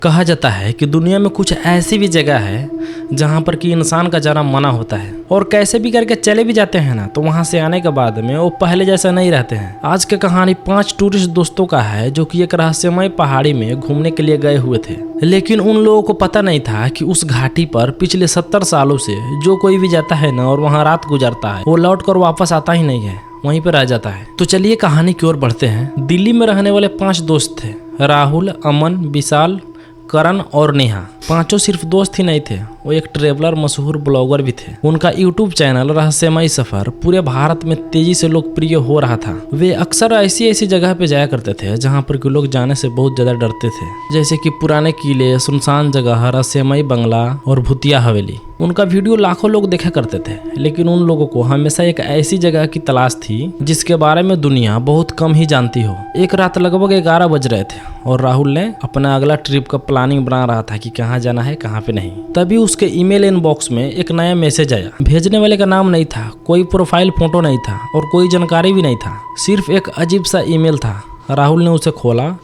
कहा जाता है कि दुनिया में कुछ ऐसी भी जगह है जहाँ पर कि इंसान का जाना मना होता है और कैसे भी करके चले भी जाते हैं ना तो वहाँ से आने के बाद में वो पहले जैसा नहीं रहते हैं। आज की कहानी 5 टूरिस्ट दोस्तों का है जो कि एक रहस्यमय पहाड़ी में घूमने के लिए गए हुए थे, लेकिन उन लोगों को पता नहीं था कि उस घाटी पर पिछले 70 सालों से जो कोई भी जाता है ना और वहाँ रात गुजारता है वो लौट कर वापस आता ही नहीं है, वहीं पर रह जाता है। तो चलिए कहानी की ओर बढ़ते हैं। दिल्ली में रहने वाले 5 दोस्त थे, राहुल, अमन, विशाल, करण और नेहा। पांचों सिर्फ दोस्त ही नहीं थे, वो एक ट्रेवलर मशहूर ब्लॉगर भी थे। उनका यूट्यूब चैनल रहस्यमय सफर पूरे भारत में तेजी से लोकप्रिय हो रहा था। वे अक्सर ऐसी जगह पे जाया करते थे जहाँ पर लोग जाने से बहुत ज्यादा डरते थे, जैसे कि पुराने किले, सुनसान जगह, रहस्यमय बंगला और भूतिया हवेली। उनका वीडियो लाखों लोग देखा करते थे, लेकिन उन लोगों को हमेशा एक ऐसी जगह की तलाश थी जिसके बारे में दुनिया बहुत कम ही जानती हो। एक रात लगभग 11 बज रहे थे और राहुल ने अपना अगला ट्रिप का प्लानिंग बना रहा था कि कहाँ जाना है कहाँ पे नहीं। तभी उसके ईमेल इनबॉक्स में एक नया मैसेज आया। भेजने वाले का नाम नहीं था, कोई प्रोफाइल फोटो नहीं था और कोई जानकारी भी नहीं था, सिर्फ एक अजीब सा ईमेल था। राहुल ने उसे खोला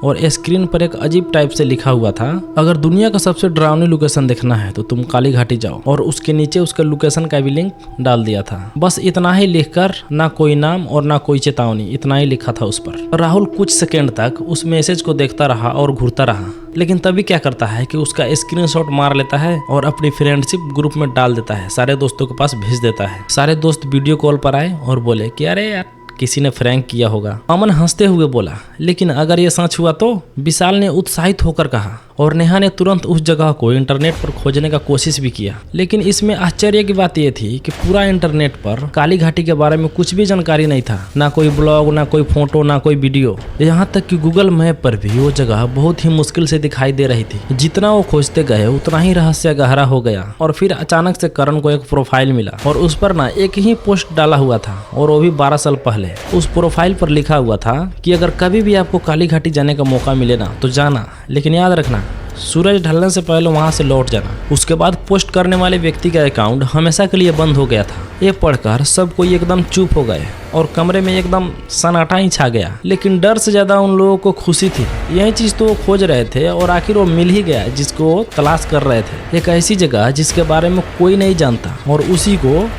और स्क्रीन पर एक अजीब टाइप से लिखा हुआ था, अगर दुनिया का सबसे डरावनी लोकेशन देखना है तो तुम काली घाटी जाओ, और उसके नीचे उसके लोकेशन का भी लिंक डाल दिया था। बस इतना ही लिखकर, ना कोई नाम और ना कोई चेतावनी, इतना ही लिखा था उस पर। राहुल कुछ सेकेंड तक उस मैसेज को देखता रहा और घूरता रहा, लेकिन तभी क्या करता है कि उसका स्क्रीनशॉट मार लेता है और अपनी फ्रेंडशिप ग्रुप में डाल देता है, सारे दोस्तों के पास भेज देता है। सारे दोस्त वीडियो कॉल पर आए और बोले कि अरे यार किसी ने फ्रैंक किया होगा। अमन हंसते हुए बोला, लेकिन अगर ये सच हुआ तो? विशाल ने उत्साहित होकर कहा, और नेहा ने तुरंत उस जगह को इंटरनेट पर खोजने का कोशिश भी किया। लेकिन इसमें आश्चर्य की बात यह थी कि पूरा इंटरनेट पर काली घाटी के बारे में कुछ भी जानकारी नहीं था, ना कोई ब्लॉग, ना कोई फोटो, ना कोई वीडियो। यहाँ तक कि गूगल मैप पर भी वो जगह बहुत ही मुश्किल से दिखाई दे रही थी। जितना वो खोजते गए उतना ही रहस्य गहरा हो गया। और फिर अचानक से करण को एक प्रोफाइल मिला और उस पर ना एक ही पोस्ट डाला हुआ था, और वो भी 12 साल पहले। उस प्रोफाइल पर लिखा हुआ था कि अगर कभी भी आपको काली घाटी जाने का मौका मिले ना तो जाना, लेकिन याद रखना सूरज ढलने से पहले वहां से लौट जाना। उसके बाद पोस्ट करने वाले व्यक्ति का अकाउंट हमेशा के लिए बंद हो गया था। ये पढ़कर सब कोई एकदम चुप हो गए और कमरे में एकदम सन्नाटा ही छा गया। लेकिन डर से ज्यादा उन लोगों को खुशी थी। यही चीज तो वो खोज रहे थे और आखिर वो मिल ही गया जिसको वो तलाश कर रहे थे। एक ऐसी जगह जिसके बारे में कोई नहीं जानता, और उसी को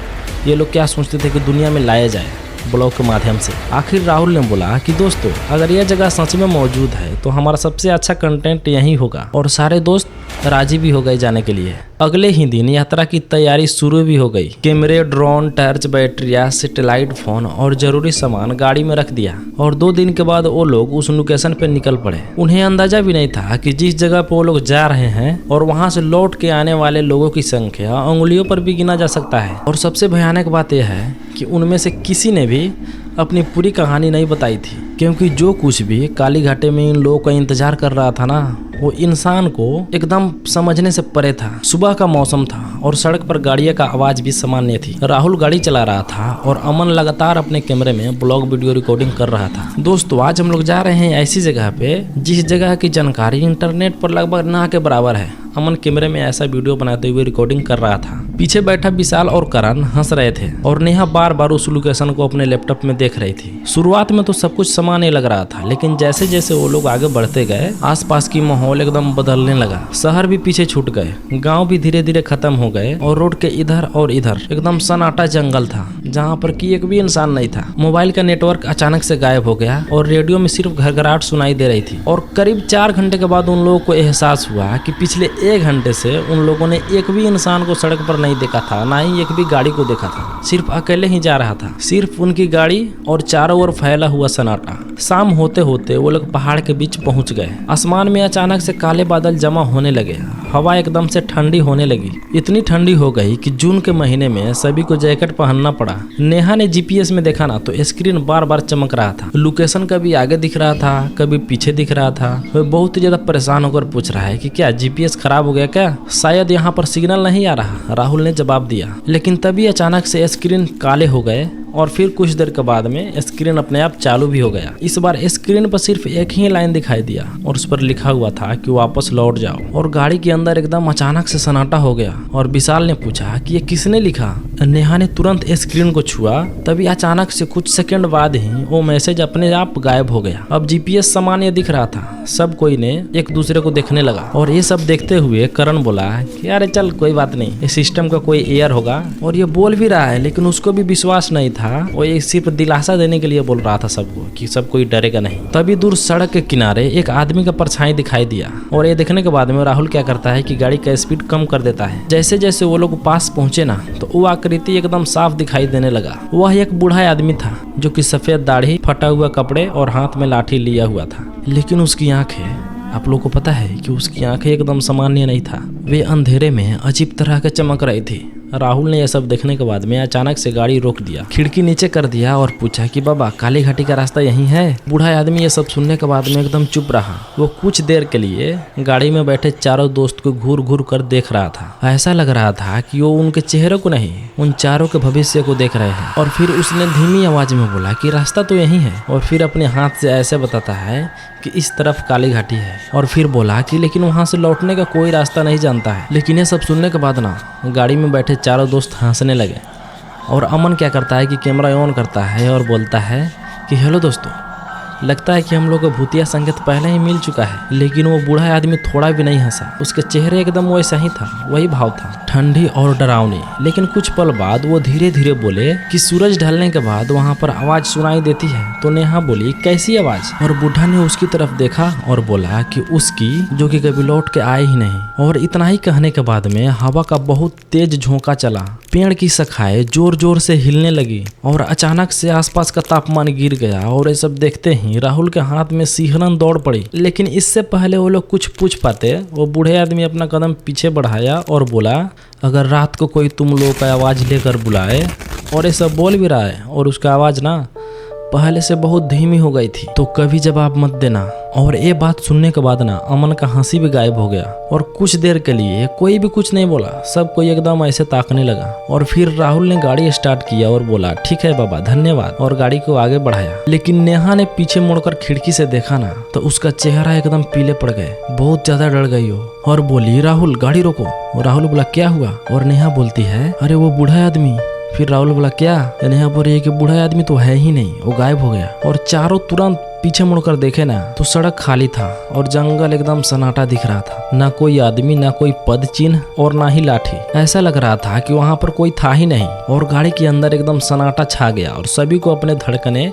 ये लोग क्या सोचते थे कि दुनिया में लाया जाए ब्लॉग के माध्यम से। आखिर राहुल ने बोला कि दोस्तों, अगर यह जगह सच में मौजूद है तो हमारा सबसे अच्छा कंटेंट यही होगा, और सारे दोस्त राजी भी हो गए जाने के लिए। अगले ही दिन यात्रा की तैयारी शुरू भी हो गई। कैमरे, ड्रोन, टॉर्च, बैटरिया, सैटेलाइट फोन और जरूरी सामान गाड़ी में रख दिया, और 2 दिन के बाद वो लोग उस लोकेशन पे निकल पड़े। उन्हें अंदाजा भी नहीं था कि जिस जगह पे वो लोग जा रहे हैं और वहां से लौट के आने वाले लोगों की संख्या उंगलियों पर भी गिना जा सकता है। और सबसे भयानक बात यह है कि उनमें से किसी ने भी अपनी पूरी कहानी नहीं बताई थी, क्योंकि जो कुछ भी काली घाटी में इन लोगों का इंतजार कर रहा था ना, वो इंसान को एकदम समझने से परे था। सुबह का मौसम था और सड़क पर गाड़ियों का आवाज भी सामान्य थी। राहुल गाड़ी चला रहा था और अमन लगातार अपने कैमरे में ब्लॉग वीडियो रिकॉर्डिंग कर रहा था। दोस्तों, आज हम लोग जा रहे हैं ऐसी जगह पे जिस जगह की जानकारी इंटरनेट पर लगभग ना के बराबर है। अमन कैमरे में ऐसा वीडियो बनाते हुए रिकॉर्डिंग कर रहा था। पीछे बैठा विशाल और करण हंस रहे थे और नेहा बार बार उस लोकेशन को अपने लैपटॉप में देख रही थी। शुरुआत में तो सब कुछ सामान्य लग रहा था, लेकिन जैसे जैसे वो लोग आगे बढ़ते गए आसपास की माहौल एकदम बदलने लगा। शहर भी पीछे छूट गए, गांव भी धीरे धीरे खत्म हो गए, और रोड के इधर और इधर एकदम सन्नाटा जंगल था जहां पर कि एक भी इंसान नहीं था। मोबाइल का नेटवर्क अचानक से गायब हो गया और रेडियो में सिर्फ घरघराहट सुनाई दे रही थी। और करीब 4 घंटे के बाद उन लोगों को एहसास हुआ कि पिछले 1 घंटे से उन लोगों ने एक भी इंसान को सड़क पर नहीं देखा था, ना ही एक भी गाड़ी को देखा था। सिर्फ अकेले ही जा रहा था, सिर्फ उनकी गाड़ी और चारों ओर फैला हुआ सन्नाटा। शाम होते होते वो लोग पहाड़ के बीच पहुंच गए। आसमान में अचानक से काले बादल जमा होने लगे, हवा एकदम से ठंडी होने लगी। इतनी ठंडी हो गई कि जून के महीने में सभी को जैकेट पहनना पड़ा। नेहा ने जीपीएस में देखा ना तो स्क्रीन बार बार चमक रहा था। लोकेशन कभी आगे दिख रहा था, कभी पीछे दिख रहा था। वह बहुत ही ज्यादा परेशान होकर पूछ रहा है कि क्या जीपीएस खराब हो गया क्या, शायद यहाँ पर सिग्नल नहीं आ रहा। राहुल ने जवाब दिया, लेकिन तभी अचानक से स्क्रीन काले हो गए और फिर कुछ देर के बाद में स्क्रीन अपने आप चालू भी हो गया। इस बार स्क्रीन पर सिर्फ एक ही लाइन दिखाई दिया और उस पर लिखा हुआ था कि वापस लौट जाओ। और गाड़ी के अंदर एकदम अचानक से सन्नाटा हो गया और विशाल ने पूछा कि ये किसने लिखा। नेहा ने तुरंत स्क्रीन को छुआ, तभी अचानक से कुछ सेकंड बाद ही वो मैसेज अपने आप गायब हो गया। अब जीपीएस सामान्य दिख रहा था, सब कोई ने एक दूसरे को देखने लगा। और ये सब देखते हुए करण बोला कि अरे चल कोई बात नहीं, इस सिस्टम का कोई एयर होगा। और ये बोल भी रहा है, लेकिन उसको भी विश्वास नहीं था। वो ये सिर्फ दिलासा देने के लिए बोल रहा था सबको कि सब कोई डरेगा नहीं। तभी दूर सड़क के किनारे एक आदमी का परछाई दिखाई दिया। और ये देखने के बाद में राहुल क्या करता है कि गाड़ी का स्पीड कम कर देता है। जैसे जैसे वो लोग पास पहुंचे ना, तो वो आकृति एकदम साफ दिखाई देने लगा। वह एक बूढ़ा आदमी था जो कि सफेद दाढ़ी, फटा हुआ कपड़े और हाथ में लाठी लिया हुआ था। लेकिन उसकी आंखें, आप लोगों को पता है कि उसकी आंखें एकदम सामान्य नहीं था, वे अंधेरे में अजीब तरह के चमक रही थी। राहुल ने यह सब देखने के बाद में अचानक से गाड़ी रोक दिया, खिड़की नीचे कर दिया और पूछा कि बाबा काली घाटी का रास्ता यही है। बूढ़ा आदमी ये सब सुनने के बाद में एकदम चुप रहा। वो कुछ देर के लिए गाड़ी में बैठे चारों दोस्त को घूर घूर कर देख रहा था। ऐसा लग रहा था कि वो उनके चेहरे को नहीं, उन चारों के भविष्य को देख रहे हैं। और फिर उसने धीमी आवाज में बोला कि रास्ता तो यही है। और फिर अपने हाथ से ऐसे बताता है कि इस तरफ काली घाटी है। और फिर बोला कि लेकिन वहां से लौटने का कोई रास्ता नहीं जानता है। लेकिन ये सब सुनने के बाद ना गाड़ी में बैठे चारों दोस्त हंसने लगे। और अमन क्या करता है कि कैमरा ऑन करता है और बोलता है कि हेलो दोस्तों, लगता है कि हम लोग का भूतिया संकेत पहले ही मिल चुका है। लेकिन वो बूढ़ा आदमी थोड़ा भी नहीं हंसा, उसके चेहरे एकदम वैसा ही था, वही भाव था, ठंडी और डरावनी। लेकिन कुछ पल बाद वो धीरे धीरे बोले कि सूरज ढलने के बाद वहाँ पर आवाज सुनाई देती है। तो नेहा बोली कैसी आवाज? और बूढ़ा ने उसकी तरफ देखा और बोला कि उसकी, जो कि कभी लौट के आए ही नहीं। और इतना ही कहने के बाद में हवा का बहुत तेज झोंका चला, पेड़ की शाखाएं जोर जोर से हिलने लगी और अचानक से आसपास का तापमान गिर गया। और ये सब देखते ही राहुल के हाथ में सिहरन दौड़ पड़ी। लेकिन इससे पहले वो लोग कुछ पूछ पाते, वो बूढ़े आदमी अपना कदम पीछे बढ़ाया और बोला अगर रात को कोई तुम लोगों का आवाज लेकर बुलाए। और ये सब बोल भी रहा है और उसका आवाज ना पहले से बहुत धीमी हो गई थी, तो कभी जवाब मत देना। और ये बात सुनने के बाद ना अमन का हंसी भी गायब हो गया। और कुछ देर के लिए कोई भी कुछ नहीं बोला, सब कोई एकदम ऐसे ताकने लगा। और फिर राहुल ने गाड़ी स्टार्ट किया और बोला ठीक है बाबा धन्यवाद, और गाड़ी को आगे बढ़ाया। लेकिन नेहा ने पीछे मुड़कर खिड़की से देखा ना, तो उसका चेहरा एकदम पीले पड़ गए, बहुत ज्यादा डर गई हो और बोली राहुल गाड़ी रोको। राहुल बोला क्या हुआ? और नेहा बोलती है अरे वो बूढ़ा आदमी। फिर राहुल बोला क्या? नेहा बोल रही है कि बूढ़ा आदमी तो है ही नहीं, वो गायब हो गया। और चारों तुरंत पीछे मुड़कर देखे ना, तो सड़क खाली था और जंगल एकदम सन्नाटा दिख रहा था। ना कोई आदमी, ना कोई पद चिन्ह और ना ही लाठी। ऐसा लग रहा था कि वहां पर कोई था ही नहीं। और गाड़ी के अंदर एकदम सन्नाटा छा गया और सभी को अपने धड़कने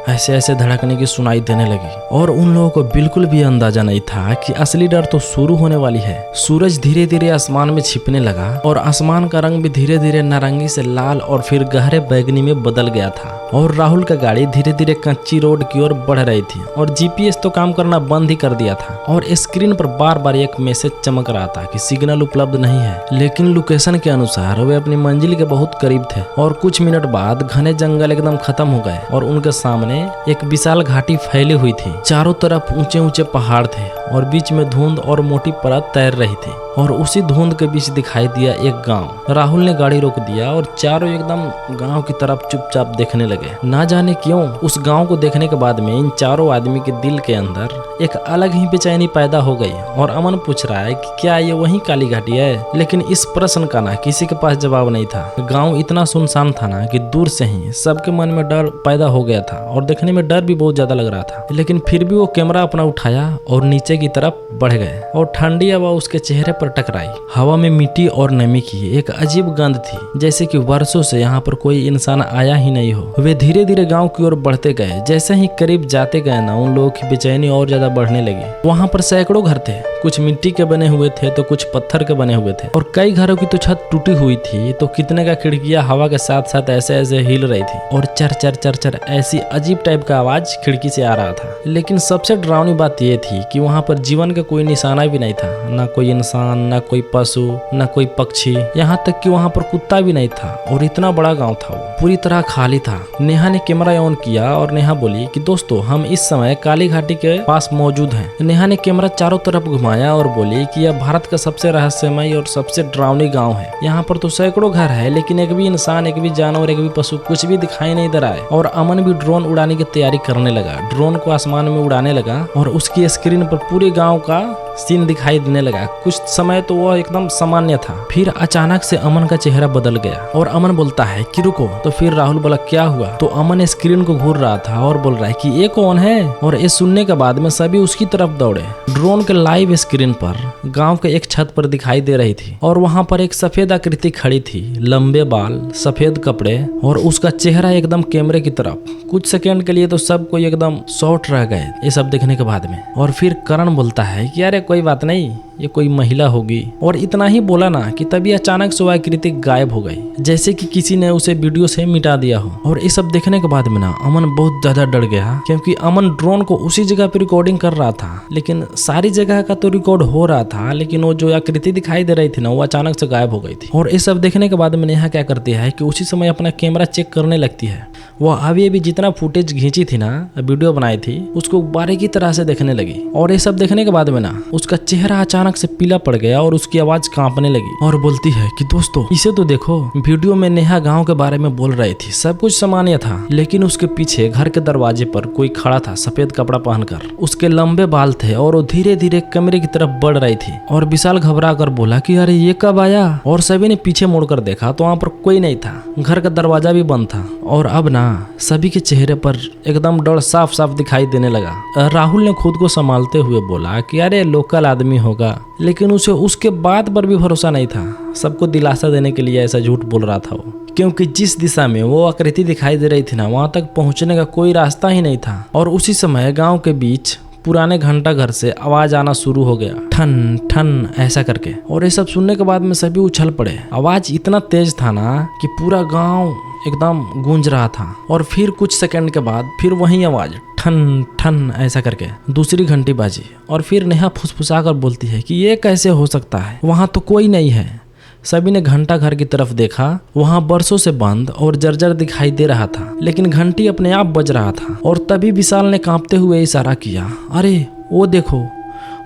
ऐसे ऐसे धड़कने की सुनाई देने लगी। और उन लोगों को बिल्कुल भी अंदाजा नहीं था कि असली डर तो शुरू होने वाली है। सूरज धीरे धीरे आसमान में छिपने लगा और आसमान का रंग भी धीरे धीरे नारंगी से लाल और फिर गहरे बैगनी में बदल गया था। और राहुल का गाड़ी धीरे धीरे कच्ची रोड की ओर बढ़ रही थी और जीपीएस तो काम करना बंद ही कर दिया था। और स्क्रीन पर बार बार एक मैसेज चमक रहा था कि सिग्नल उपलब्ध नहीं है। लेकिन लोकेशन के अनुसार वे अपनी मंजिल के बहुत करीब थे। और कुछ मिनट बाद घने जंगल एकदम खत्म हो गए और उनके सामने एक विशाल घाटी फैली हुई थी। चारों तरफ ऊंचे ऊंचे पहाड़ थे और बीच में धुंध और मोटी परत तैर रही थी। और उसी धुंध के बीच दिखाई दिया एक गांव। राहुल ने गाड़ी रोक दिया और चारों एकदम गांव की तरफ चुपचाप देखने लगे। ना जाने क्यों उस गांव को देखने के बाद में इन चारों आदमी के दिल के अंदर एक अलग ही बेचैनी पैदा हो गई। और अमन पूछ रहा है कि क्या ये वही काली घाटी है? लेकिन इस प्रश्न का ना किसी के पास जवाब नहीं था। गाँव इतना सुनसान था ना कि दूर से ही सबके मन में डर पैदा हो गया था और देखने में डर भी बहुत ज्यादा लग रहा था। लेकिन फिर भी वो कैमरा अपना उठाया और नीचे की तरफ बढ़ गए और ठंडी हवा उसके चेहरे पर टकराई। हवा में मिट्टी और नमी की एक अजीब गंध थी, जैसे कि वर्षों से यहाँ पर कोई इंसान आया ही नहीं हो। वे धीरे धीरे गांव की ओर बढ़ते गए। जैसे ही करीब जाते गए ना, उन लोगों की बेचैनी और ज्यादा बढ़ने लगी। वहाँ पर सैकड़ों घर थे, कुछ मिट्टी के बने हुए थे तो कुछ पत्थर के बने हुए थे। और कई घरों की तो छत टूटी हुई थी, तो कितने का खिड़कियां हवा के साथ साथ ऐसे ऐसे हिल रही थी। और चर चर चर चर ऐसी अजीब टाइप का आवाज खिड़की से आ रहा था। लेकिन सबसे डरावनी बात यह थी कि वहाँ पर जीवन का कोई निशाना भी नहीं था। ना कोई इंसान, ना कोई पशु, ना कोई पक्षी, यहाँ तक कि वहाँ पर कुत्ता भी नहीं था। और इतना बड़ा गांव था, वो पूरी तरह खाली था। नेहा ने कैमरा ऑन किया और नेहा बोली कि दोस्तों हम इस समय काली घाटी के पास मौजूद हैं। नेहा ने कैमरा चारों तरफ घुमाया और बोली कि यह भारत का सबसे रहस्यमय और सबसे डरावनी गांव है। यहाँ पर तो सैकड़ों घर है, लेकिन एक भी इंसान, एक भी जानवर, एक भी पशु कुछ भी दिखाई नहीं दे रहा है। और अमन भी ड्रोन उड़ाने की तैयारी करने लगा। ड्रोन को आसमान में उड़ाने लगा और उसकी स्क्रीन पर पूरे गाँव का सीन दिखाई देने लगा। कुछ समय तो वह एकदम सामान्य था, फिर अचानक से अमन का चेहरा बदल गया और अमन बोलता है कि रुको। तो फिर राहुल बोला क्या हुआ? तो अमन स्क्रीन को घूर रहा था और बोल रहा है कि ये कौन है? और ये सुनने के बाद में सभी उसकी तरफ दौड़े। ड्रोन के लाइव स्क्रीन पर गाँव के एक छत पर दिखाई दे रही थी और वहाँ पर एक सफेद आकृति खड़ी थी, लंबे बाल, सफेद कपड़े और उसका चेहरा एकदम कैमरे की तरफ। कुछ सेकंड के लिए तो सब कोई एकदम शॉर्ट रह गए ये सब देखने के बाद में। और फिर करण बोलता है कि अरे कोई बात नहीं, ये कोई महिला होगी। और इतना ही बोला ना कि तभी अचानक से वह आकृति गायब हो गई, जैसे कि किसी ने उसे वीडियो से मिटा दिया हो। और ये सब देखने के बाद में ना अमन बहुत ज्यादा डर गया, क्योंकि अमन ड्रोन को उसी जगह पे रिकॉर्डिंग कर रहा था, लेकिन सारी जगह का तो रिकॉर्ड हो रहा था, लेकिन वो जो आकृति दिखाई दे रही थी ना वो अचानक से गायब हो गई थी। और ये सब देखने के बाद में नेहा क्या करती है कि उसी समय अपना कैमरा चेक करने लगती है। वो अभी जितना फुटेज खींची थी ना, वीडियो बनाई थी, उसको बारीकी तरह से देखने लगी। और ये सब देखने के बाद में ना उसका चेहरा अचानक से पीला पड़ गया और उसकी आवाज कांपने लगी और बोलती है कि दोस्तों इसे तो देखो, वीडियो में नेहा गांव के बारे में बोल रही थी, सब कुछ सामान्य था, लेकिन उसके पीछे घर के दरवाजे पर कोई खड़ा था सफेद कपड़ा पहनकर। उसके लंबे बाल थे और वो धीरे धीरे कमरे की तरफ बढ़ रही थी। और विशाल घबरा कर बोला कि अरे ये कब आया? और सभी ने पीछे मुड़कर देखा तो वहाँ पर कोई नहीं था, घर का दरवाजा भी बंद था। और अब ना सभी के चेहरे पर एकदम डर साफ साफ दिखाई देने लगा। राहुल ने खुद को संभालते हुए बोला कि अरे लोकल आदमी होगा, लेकिन उसे उसके बात पर भी भरोसा नहीं था। सबको दिलासा देने के लिए ऐसा झूठ बोल रहा था वो, क्योंकि जिस दिशा में वो आकृति दिखाई दे रही थी ना वहां तक पहुंचने का कोई रास्ता ही नहीं था। और उसी समय गांव के बीच पुराने घंटा घर से आवाज आना शुरू हो गया, ठन ठन ऐसा करके। और ये सब सुनने के बाद में सभी उछल पड़े। आवाज इतना तेज था ना कि पूरा गांव एकदम गूंज रहा था। और फिर कुछ सेकंड के बाद फिर वही आवाज ठन ठन ऐसा करके दूसरी घंटी बाजी। और फिर नेहा फुसफुसा कर बोलती है कि ये कैसे हो सकता है, वहां तो कोई नहीं है। सभी ने घंटा घर की तरफ देखा, वहां बरसों से बंद और जर्जर दिखाई दे रहा था, लेकिन घंटी अपने आप बज रहा था। और तभी विशाल ने कांपते हुए इशारा किया, अरे वो देखो।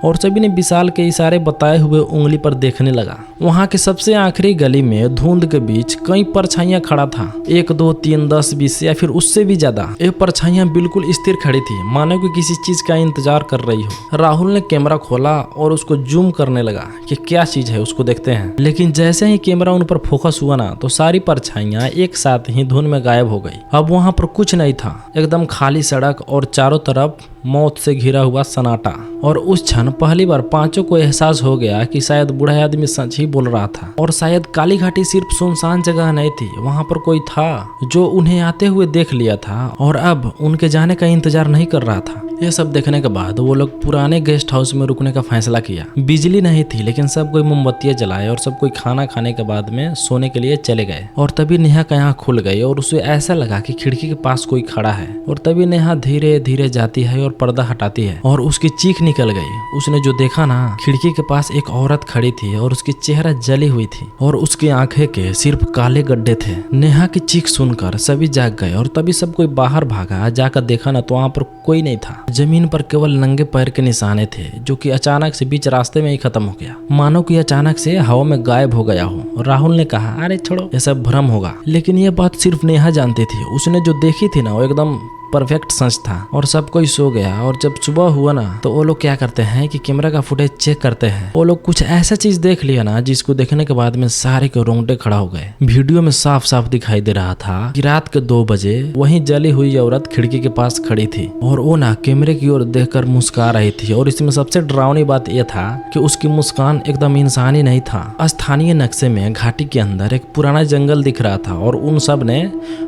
और सभी ने विशाल के इशारे बताए हुए उंगली पर देखने लगा। वहां के सबसे आखिरी गली में धुंध के बीच कई परछाइयां खड़ा था, 1 2 3 10 20 या फिर उससे भी ज्यादा। ये परछाइयां बिल्कुल स्थिर खड़ी थी, मानो कि किसी चीज का इंतजार कर रही हो। राहुल ने कैमरा खोला और उसको जूम करने लगा कि क्या चीज है, उसको देखते हैं। लेकिन जैसे ही कैमरा उन पर फोकस हुआ ना तो सारी परछाइयां एक साथ ही धुंध में गायब हो गई। अब वहां पर कुछ नहीं था, एकदम खाली सड़क और चारों तरफ मौत से घिरा हुआ सन्नाटा। और उस क्षण पहली बार पांचों को एहसास हो गया कि शायद बूढ़ा आदमी सच ही बोल रहा था। और शायद काली घाटी सिर्फ सुनसान जगह नहीं थी, वहां पर कोई था जो उन्हें आते हुए देख लिया था और अब उनके जाने का इंतजार नहीं कर रहा था। यह सब देखने के बाद वो लोग पुराने गेस्ट हाउस में रुकने का फैसला किया। बिजली नहीं थी, लेकिन सब कोई मोमबत्तियां जलाए और सब कोई खाना खाने के बाद में सोने के लिए चले गए। और तभी नेहा का आँख खुल गई और उसे ऐसा लगा कि खिड़की के पास कोई खड़ा है। और तभी नेहा धीरे धीरे जाती है और पर्दा हटाती है और उसकी चीख निकल गई। उसने जो देखा ना, खिड़की के पास एक औरत खड़ी थी और उसकी चेहरा जली हुई थी और उसकी आंखें के सिर्फ काले गड्ढे थे। नेहा की चीख सुनकर सभी जाग गए और तभी सब कोई बाहर भागा। जाकर देखा ना तो वहाँ पर कोई नहीं था। जमीन पर केवल नंगे पैर के निशाने थे, जो कि अचानक से बीच रास्ते में ही खत्म हो गया, मानो कि अचानक से हवा में गायब हो गया हो। राहुल ने कहा, अरे छोड़ो, ये सब भ्रम होगा। लेकिन ये बात सिर्फ नेहा जानती थी। उसने जो देखी थी ना वो एकदम परफेक्ट सच था। और सब कोई सो गया। और जब सुबह हुआ ना तो वो लोग क्या करते हैं कि कैमरा का फुटेज चेक करते हैं। वो लोग कुछ ऐसा चीज देख लिया ना जिसको देखने के बाद में सारे के रोंगटे खड़ा हो गए। वीडियो में साफ साफ दिखाई दे रहा था कि रात के 2 बजे वहीं जली हुई औरत खिड़की के पास खड़ी थी और वो ना कैमरे की ओर देखकर मुस्कुरा रही थी। और इसमें सबसे डरावनी बात यह था कि उसकी मुस्कान एकदम इंसानी नहीं था। स्थानीय नक्शे में घाटी के अंदर एक पुराना जंगल दिख रहा था और उन सब ने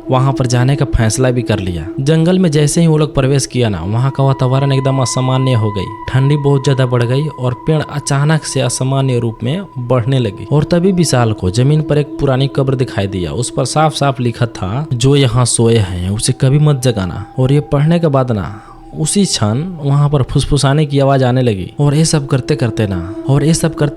वहां पर जाने का फैसला भी कर लिया। जंगल में जैसे ही वो लोग प्रवेश किया ना, वहाँ का वातावरण एकदम असामान्य हो गई। ठंडी बहुत ज्यादा बढ़ गई और पेड़ अचानक से असामान्य रूप में बढ़ने लगी। और तभी विशाल को जमीन पर एक पुरानी कब्र दिखाई दिया। उस पर साफ साफ लिखा था, जो यहाँ सोए हैं उसे कभी मत जगाना। और ये पढ़ने के बाद ना उसी क्षण वहां पर फुसफुसाने की आवाज आने लगी। और ये सब करते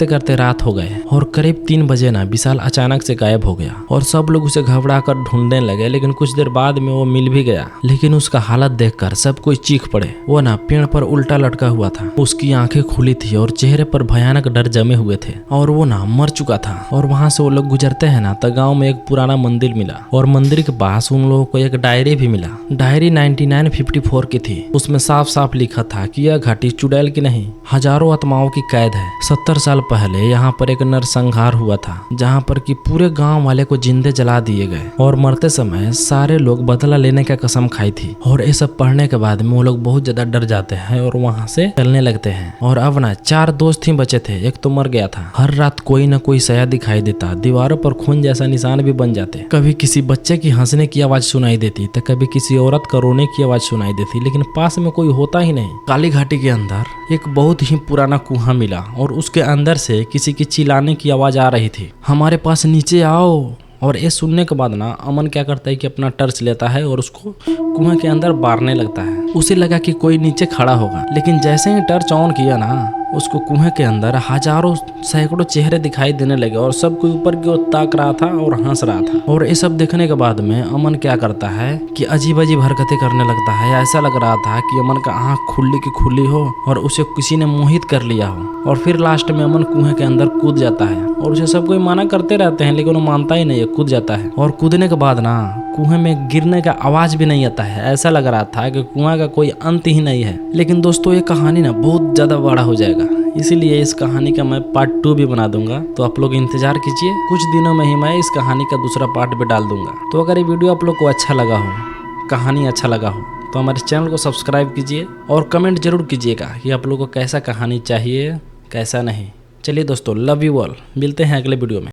करते रात हो गए और करीब 3 बजे ना विशाल अचानक से गायब हो गया। और सब लोग उसे घबरा कर ढूंढने लगे, लेकिन कुछ देर बाद में वो मिल भी गया। लेकिन उसका हालत देखकर सब कोई चीख पड़े। वो ना पेड़ पर उल्टा लटका हुआ था, उसकी आंखें खुली थी और चेहरे पर भयानक डर जमे हुए थे और वो ना मर चुका था। और वहां से वो लोग गुजरते हैं ना तो गाँव में एक पुराना मंदिर मिला और मंदिर के पास उन लोगों को एक डायरी भी मिला। डायरी 1954 की थी। उसमें साफ साफ लिखा था कि यह घाटी चुड़ैल की नहीं, हजारों आत्माओं की कैद है। 70 साल पहले यहाँ पर एक नरसंहार हुआ था, जहाँ पर कि पूरे गांव वाले को जिंदे जला दिए गए और मरते समय सारे लोग बदला लेने का कसम खाई थी। और ये सब पढ़ने के बाद में वो लोग बहुत ज्यादा डर जाते हैं और वहाँ से चलने लगते हैं। और अब ना 4 दोस्त ही बचे थे, एक तो मर गया था। हर रात कोई न कोई साया दिखाई देता, दीवारों पर खून जैसा निशान भी बन जाते। कभी किसी बच्चे की हंसने की आवाज सुनाई देती तो कभी किसी औरत का रोने की आवाज सुनाई देती, लेकिन पास में कोई होता ही नहीं। काली घाटी के अंदर एक बहुत ही पुराना कुआं मिला और उसके अंदर से किसी की चिल्लाने की आवाज आ रही थी, हमारे पास नीचे आओ। और ये सुनने के बाद ना अमन क्या करता है कि अपना टर्च लेता है और उसको कुआं के अंदर बारने लगता है। उसे लगा कि कोई नीचे खड़ा होगा, लेकिन जैसे ही टर्च ऑन किया ना उसको कुएं के अंदर हजारों सैकड़ों चेहरे दिखाई देने लगे और सब कोई ऊपर की ओर ताक रहा था और हंस रहा था। और ये सब देखने के बाद में अमन क्या करता है कि अजीब अजीब हरकतें करने लगता है। ऐसा लग रहा था कि अमन का आंख खुली की खुली हो और उसे किसी ने मोहित कर लिया हो। और फिर लास्ट में अमन कुएं के अंदर कूद जाता है और उसे सब कोई मना करते रहते हैं, लेकिन वो मानता ही नहीं है, कूद जाता है। और कूदने के बाद ना कुएं में गिरने का आवाज भी नहीं आता है। ऐसा लग रहा था कि कुआं का कोई अंत ही नहीं है। लेकिन दोस्तों ये कहानी ना बहुत ज्यादा बड़ा हो जाएगा, इसीलिए इस कहानी का मैं पार्ट 2 भी बना दूंगा, तो आप लोग इंतजार कीजिए। कुछ दिनों में ही मैं इस कहानी का दूसरा पार्ट भी डाल दूंगा। तो अगर ये वीडियो आप लोग को अच्छा लगा हो, कहानी अच्छा लगा हो, तो हमारे चैनल को सब्सक्राइब कीजिए और कमेंट जरूर कीजिएगा कि आप लोगों को कैसा कहानी चाहिए, कैसा नहीं। चलिए दोस्तों, लव यू ऑल, मिलते हैं अगले वीडियो में।